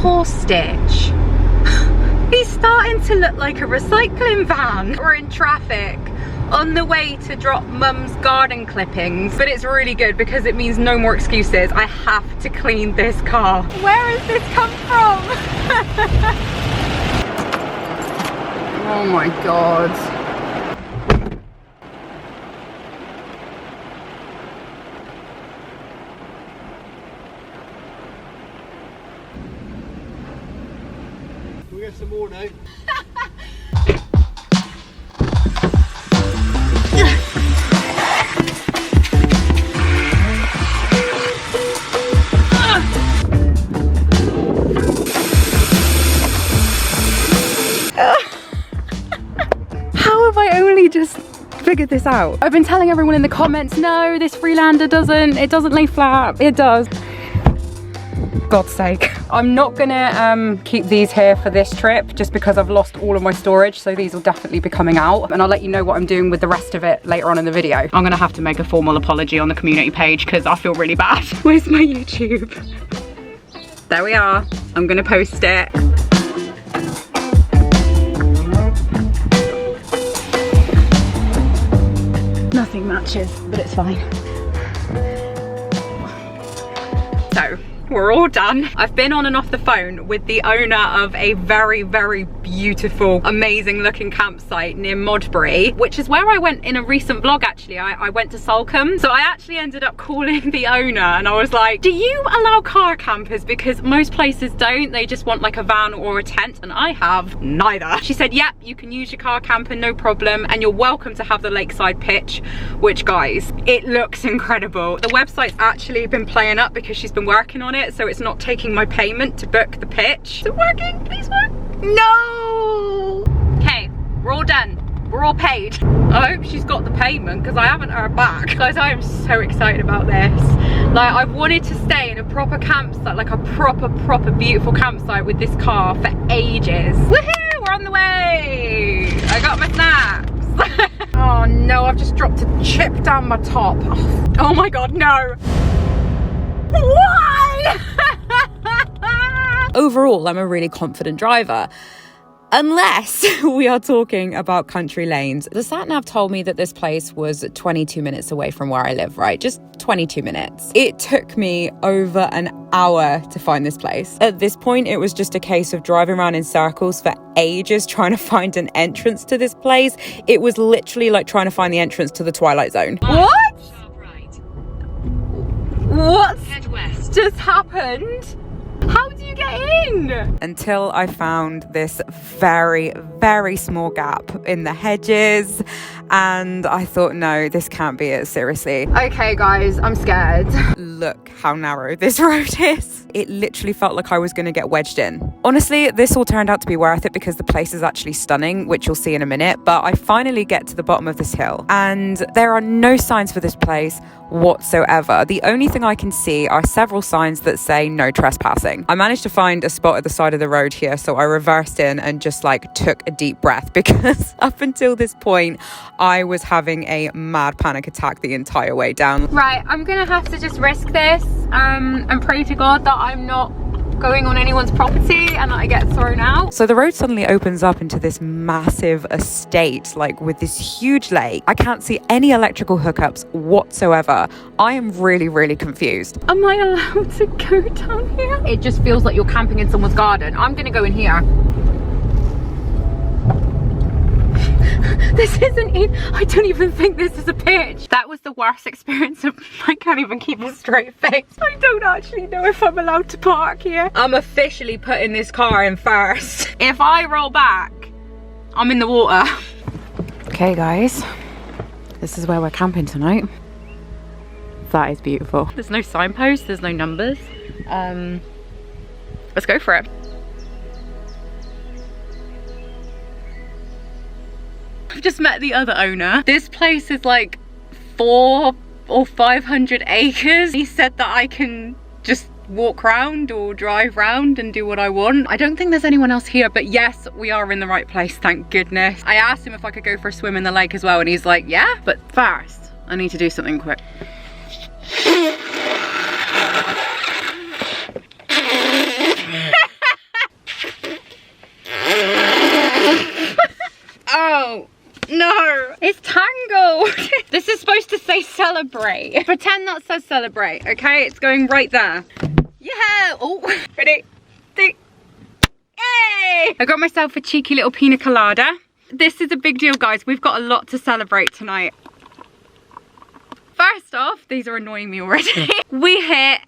horse stitch. He's starting to look like a recycling van. We're in traffic on the way to drop mum's garden clippings, but it's really good because it means no more excuses. I have to clean this car. Where has this come from? Oh my God. Can we get some more now? How have I only just figured this out? I've been telling everyone in the comments, no, this Freelander doesn't lay flat. It does. God's sake. I'm not gonna keep these here for this trip just because I've lost all of my storage, so these will definitely be coming out, and I'll let you know what I'm doing with the rest of it later on in the video. I'm gonna have to make a formal apology on the community page because I feel really bad. Where's my YouTube? There we are. I'm gonna post it. Nothing matches, but it's fine. So, we're all done. I've been on and off the phone with the owner of a very, very beautiful, amazing looking campsite near Modbury, which is where I went in a recent vlog actually. I went to Salcombe. So I actually ended up calling the owner and I was like, do you allow car campers? Because most places don't, they just want like a van or a tent, and I have neither. She said, yep, you can use your car camper, no problem, and you're welcome to have the lakeside pitch, which guys, it looks incredible. The website's actually been playing up because she's been working on it, so it's not taking my payment to book the pitch. Is it working? Please work. No! Okay, we're all done. We're all paid. I hope she's got the payment because I haven't heard back. Guys, I am so excited about this. Like, I've wanted to stay in a proper campsite, like a proper beautiful campsite with this car for ages. Woohoo! We're on the way! I got my snaps. Oh no, I've just dropped a chip down my top. Oh my God, no. Why? Overall, I'm a really confident driver. Unless we are talking about country lanes. The sat-nav told me that this place was 22 minutes away from where I live, right? Just 22 minutes. It took me over an hour to find this place. At this point, it was just a case of driving around in circles for ages trying to find an entrance to this place. It was literally like trying to find the entrance to the Twilight Zone. What? What just happened? How do you get in? Until I found this very, very small gap in the hedges, and I thought, no, this can't be it, seriously. Okay, guys, I'm scared. Look how narrow this road is. It literally felt like I was going to get wedged in. Honestly, this all turned out to be worth it because the place is actually stunning, which you'll see in a minute, but I finally get to the bottom of this hill, and there are no signs for this place whatsoever. The only thing I can see are several signs that say no trespassing. I managed to find a spot at the side of the road here, so I reversed in and just like took a deep breath because up until this point I was having a mad panic attack the entire way down. Right, I'm gonna have to just risk this and pray to God that I'm not going on anyone's property and I get thrown out. So the road suddenly opens up into this massive estate, like with this huge lake. I can't see any electrical hookups whatsoever. I am really, really confused. Am I allowed to go down here? It just feels like you're camping in someone's garden. I'm gonna go in here. This isn't it. I don't even think this is a pitch. That was the worst experience of, I can't even keep a straight face. I don't actually know if I'm allowed to park here. I'm officially putting this car in first. If I roll back, I'm in the water. Okay guys, this is where we're camping tonight. That is beautiful. There's no signposts, there's no numbers. Let's go for it. I've just met the other owner. This place is like 400 or 500 acres. He said that I can just walk around or drive around and do what I want. I don't think there's anyone else here, but yes, we are in the right place, thank goodness. I asked him if I could go for a swim in the lake as well, and he's like, yeah, but first I need to do something quick. celebrate. Pretend that says celebrate, okay? It's going right there. Yeah. Oh, ready? 3. Yay! I got myself a cheeky little pina colada. This is a big deal, guys. We've got a lot to celebrate tonight. First off, these are annoying me already. We hit,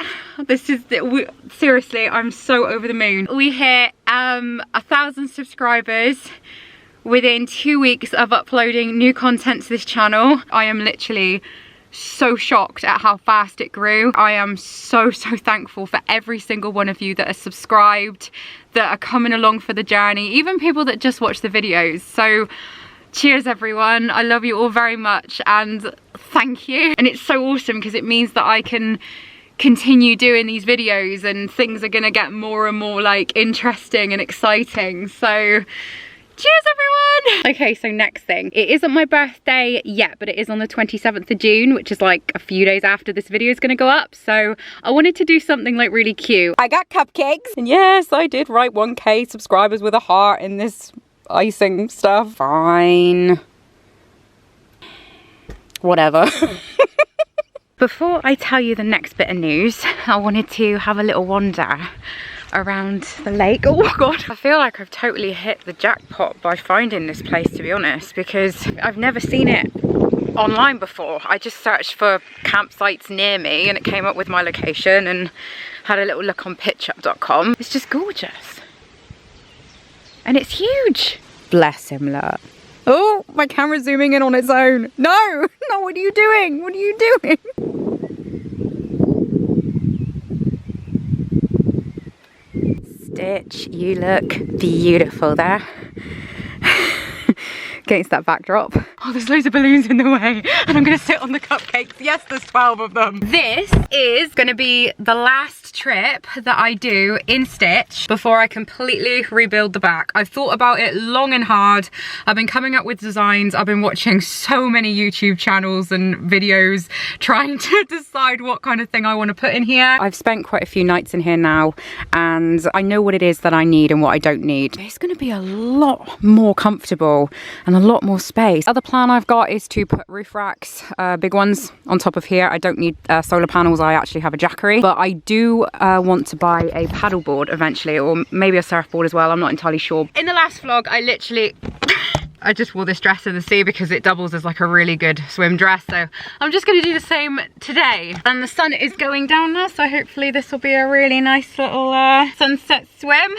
seriously, I'm so over the moon. We hit 1,000 subscribers within 2 weeks of uploading new content to this channel. I am literally so shocked at how fast it grew. I am so thankful for every single one of you that are subscribed, that are coming along for the journey, even people that just watch the videos. So cheers everyone, I love you all very much and thank you. And it's so awesome because it means that I can continue doing these videos and things are gonna get more and more like interesting and exciting. So cheers everyone! Okay, so next thing. It isn't my birthday yet, but it is on the 27th of June, which is like a few days after this video is gonna go up. So I wanted to do something like really cute. I got cupcakes. And yes, I did write 1K subscribers with a heart in this icing stuff. Fine. Whatever. Before I tell you the next bit of news, I wanted to have a little wander around the lake. Oh god, I feel like I've totally hit the jackpot by finding this place, to be honest, because I've never seen it online before. I just searched for campsites near me and it came up with my location and had a little look on pitchup.com. It's just gorgeous and it's huge. Bless him, look. Oh, my camera's zooming in on its own. No, no, what are you doing? What are you doing? Stitch, you look beautiful there. Against that backdrop. Oh, there's loads of balloons in the way and I'm gonna sit on the cupcakes. Yes, there's 12 of them. This is gonna be the last trip that I do in Stitch before I completely rebuild the back. I've thought about it long and hard. I've been coming up with designs. I've been watching so many YouTube channels and videos trying to decide what kind of thing I want to put in here. I've spent quite a few nights in here now and I know what it is that I need and what I don't need. It's gonna be a lot more comfortable and a lot more space. Other plan I've got is to put roof racks, big ones, on top of here. I don't need solar panels. I actually have a jackery, but I do want to buy a paddleboard eventually, or maybe a surfboard as well. I'm not entirely sure. In the last vlog, I literally I just wore this dress in the sea because it doubles as like a really good swim dress, so I'm just going to do the same today. And the sun is going down now, so hopefully this will be a really nice little sunset swim.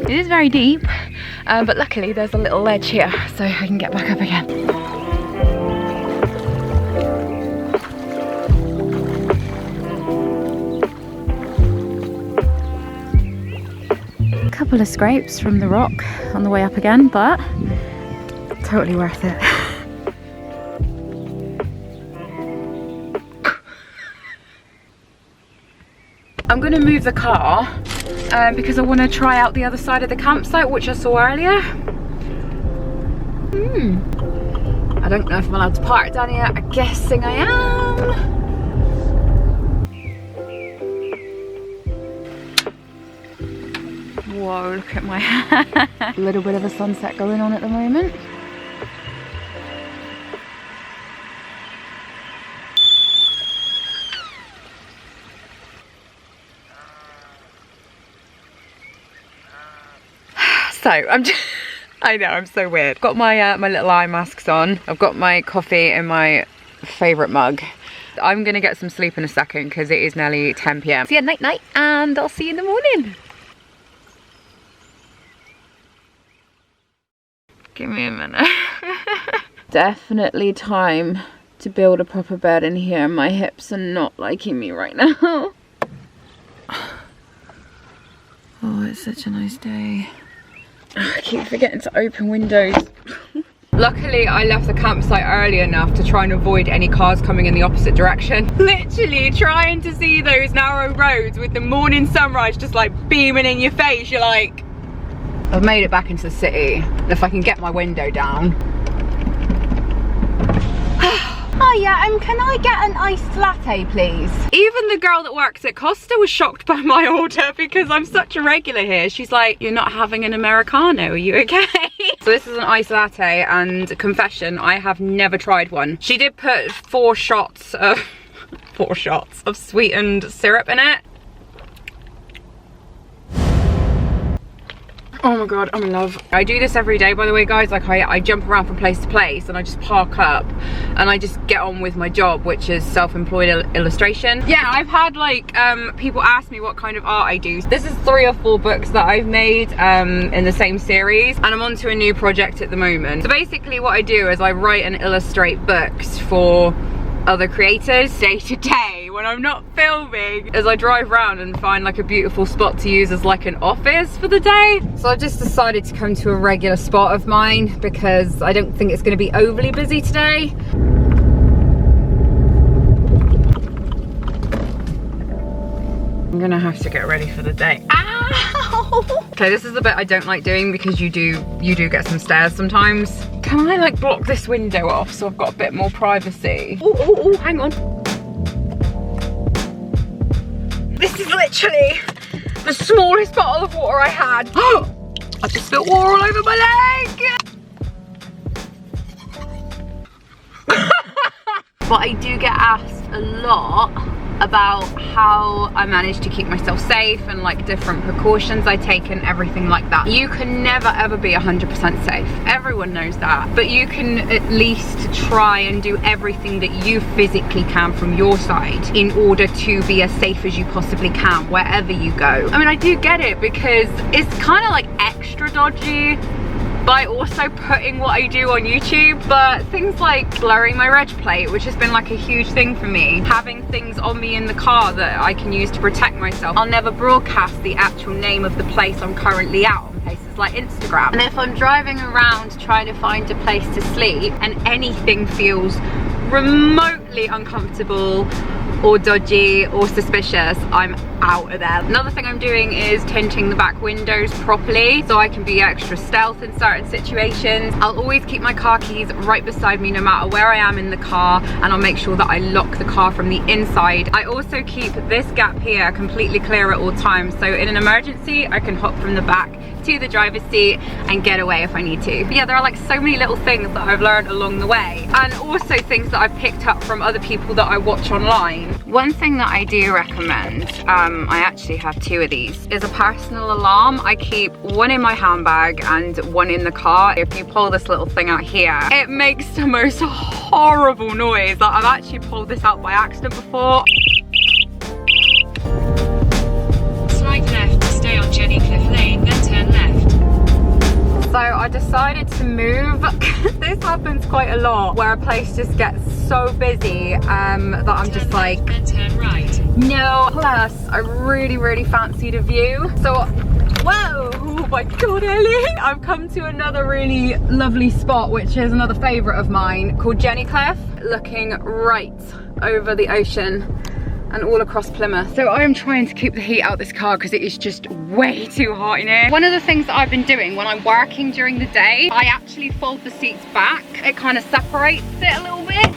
It is very deep, but luckily there's a little ledge here so I can get back up again. A couple of scrapes from the rock on the way up again, but totally worth it. I'm going to move the car because I want to try out the other side of the campsite, which I saw earlier. I don't know if I'm allowed to park down here. I'm guessing I am. Whoa, look at my hair. A little bit of a sunset going on at the moment. So I know, I'm so weird. Got my my little eye masks on. I've got my coffee in my favourite mug. I'm gonna get some sleep in a second because it is nearly 10 PM. See you night night and I'll see you in the morning. Give me a minute. Definitely time to build a proper bed in here. My hips are not liking me right now. Oh, it's such a nice day. I keep forgetting to open windows. Luckily, I left the campsite early enough to try and avoid any cars coming in the opposite direction. Literally trying to see those narrow roads with the morning sunrise just like beaming in your face. You're like, I've made it back into the city. If I can get my window down. Oh yeah, can I get an iced latte, please? Even the girl that works at Costa was shocked by my order because I'm such a regular here. She's like, you're not having an Americano, are you okay? So this is an iced latte, and confession, I have never tried one. She did put 4 shots of sweetened syrup in it. Oh my god, I'm in love. I do this every day, by the way, guys. Like I jump around from place to place and I just park up and I just get on with my job, which is self-employed illustration. Yeah, I've had like people ask me what kind of art I do. This is 3 or 4 books that I've made in the same series, and I'm on to a new project at the moment. So basically what I do is I write and illustrate books for other creators day to day when I'm not filming, as I drive around and find like a beautiful spot to use as like an office for the day. So I've just decided to come to a regular spot of mine because I don't think it's going to be overly busy today. I'm gonna have to get ready for the day. Ow! Okay, this is the bit I don't like doing because you do get some stairs sometimes. Can I like block this window off so I've got a bit more privacy? Oh, hang on. This is literally the smallest bottle of water I had. I just spilled water all over my leg. But I do get asked a lot about how I manage to keep myself safe and like different precautions I take and everything like that. You can never ever be 100% safe. Everyone knows that. But you can at least try and do everything that you physically can from your side in order to be as safe as you possibly can wherever you go. I mean, I do get it because it's kind of like extra dodgy by also putting what I do on YouTube, but things like blurring my reg plate, which has been like a huge thing for me, having things on me in the car that I can use to protect myself. I'll never broadcast the actual name of the place I'm currently at on places like Instagram. And if I'm driving around trying to find a place to sleep and anything feels remotely uncomfortable or dodgy or suspicious, I'm out of there. Another thing I'm doing is tinting the back windows properly so I can be extra stealth in certain situations. I'll always keep my car keys right beside me no matter where I am in the car, and I'll make sure that I lock the car from the inside. I also keep this gap here completely clear at all times, so in an emergency I can hop from the back to the driver's seat and get away if I need to. But yeah, there are like so many little things that I've learned along the way, and also things that I've picked up from other people that I watch online. One thing that I do recommend, I actually have 2 of these, is a personal alarm. I keep one in my handbag and one in the car. If you pull this little thing out here, it makes the most horrible noise. Like, I've actually pulled this out by accident before. Slide left to stay on Jenny Cliff Lane, then turn left. So I decided to move. This happens quite a lot, where a place just gets so busy that I'm just like, then turn right. no. Plus, I really fancied a view. So, whoa, oh my God, Ellie. I've come to another really lovely spot, which is another favorite of mine, called Jenny Cliff, looking right over the ocean and all across Plymouth. So I am trying to keep the heat out this car because it is just way too hot in here. One of the things that I've been doing when I'm working during the day, I actually fold the seats back. It kind of separates it a little bit.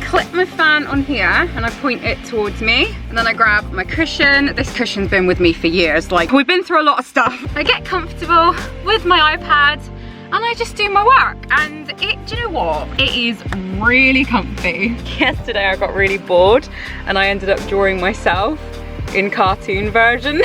Clip my fan on here and I point it towards me, and then I grab my cushion. This cushion's been with me for years. Like, we've been through a lot of stuff. I get comfortable with my iPad and I just do my work, and do you know what? It is really comfy. Yesterday I got really bored and I ended up drawing myself in cartoon version.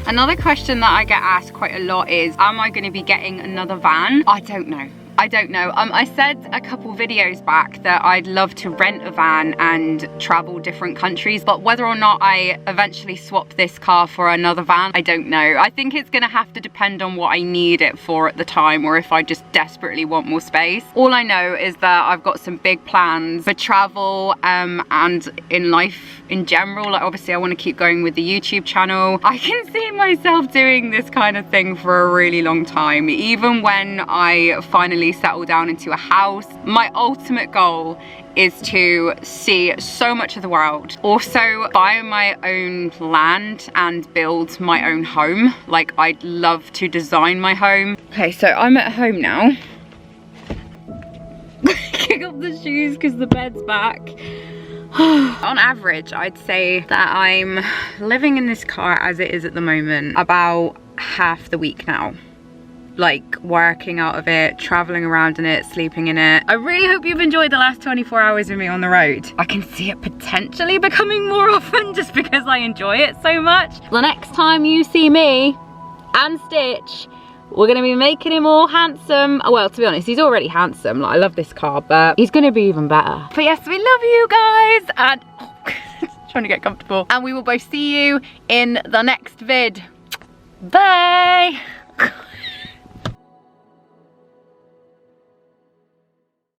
Another question that I get asked quite a lot is, am I going to be getting another van? I don't know. I don't know. I said a couple videos back that I'd love to rent a van and travel different countries, but whether or not I eventually swap this car for another van, I don't know. I think it's gonna have to depend on what I need it for at the time, or if I just desperately want more space. All I know is that I've got some big plans for travel and in life in general. Like, obviously I want to keep going with the YouTube channel. I can see myself doing this kind of thing for a really long time. Even when I finally eventually settle down into a house. My ultimate goal is to see so much of the world. Also buy my own land and build my own home. Like, I'd love to design my home. Okay, so I'm at home now. Kick up the shoes because the bed's back. On average, I'd say that I'm living in this car as it is at the moment about half the week now. Like, working out of it, traveling around in it, sleeping in it. I really hope you've enjoyed the last 24 hours with me on the road. I can see it potentially becoming more often just because I enjoy it so much. The next time you see me and Stitch, we're gonna be making him all handsome. Well, to be honest, he's already handsome. Like, I love this car, but he's gonna be even better. But yes, we love you guys, and trying to get comfortable. And we will both see you in the next vid. Bye.